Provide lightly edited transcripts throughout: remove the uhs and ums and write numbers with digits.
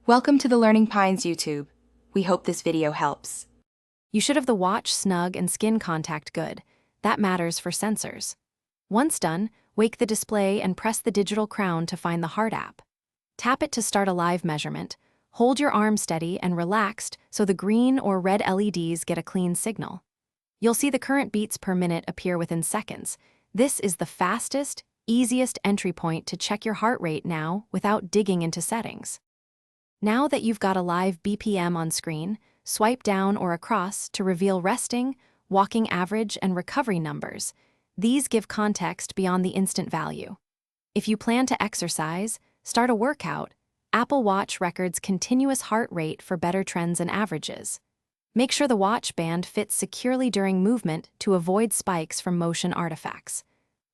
Welcome to the Learning Pines YouTube. We hope this video helps. You should have the watch snug and skin contact good. That matters for sensors. Once done, wake the display and press the digital crown to find the heart app. Tap it to start a live measurement. Hold your arm steady and relaxed so the green or red LEDs get a clean signal. You'll see the current beats per minute appear within seconds. This is the fastest, easiest entry point to check your heart rate now without digging into settings. Now that you've got a live BPM on screen, swipe down or across to reveal resting, walking average, and recovery numbers. These give context beyond the instant value. If you plan to exercise, start a workout, Apple Watch records continuous heart rate for better trends and averages. Make sure the watch band fits securely during movement to avoid spikes from motion artifacts.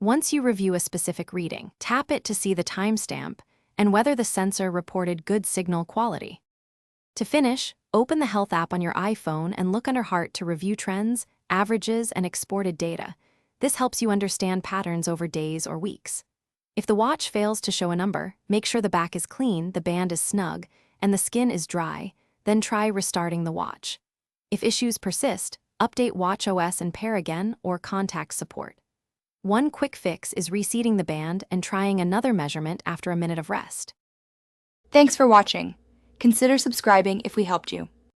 Once you review a specific reading, tap it to see the timestamp and whether the sensor reported good signal quality. To finish, open the Health app on your iPhone and look under Heart to review trends, averages, and exported data. This helps you understand patterns over days or weeks. If the watch fails to show a number, make sure the back is clean, the band is snug, and the skin is dry, then try restarting the watch. If issues persist, update watchOS and pair again or contact support. One quick fix is reseating the band and trying another measurement after a minute of rest. Thanks for watching. Consider subscribing if we helped you.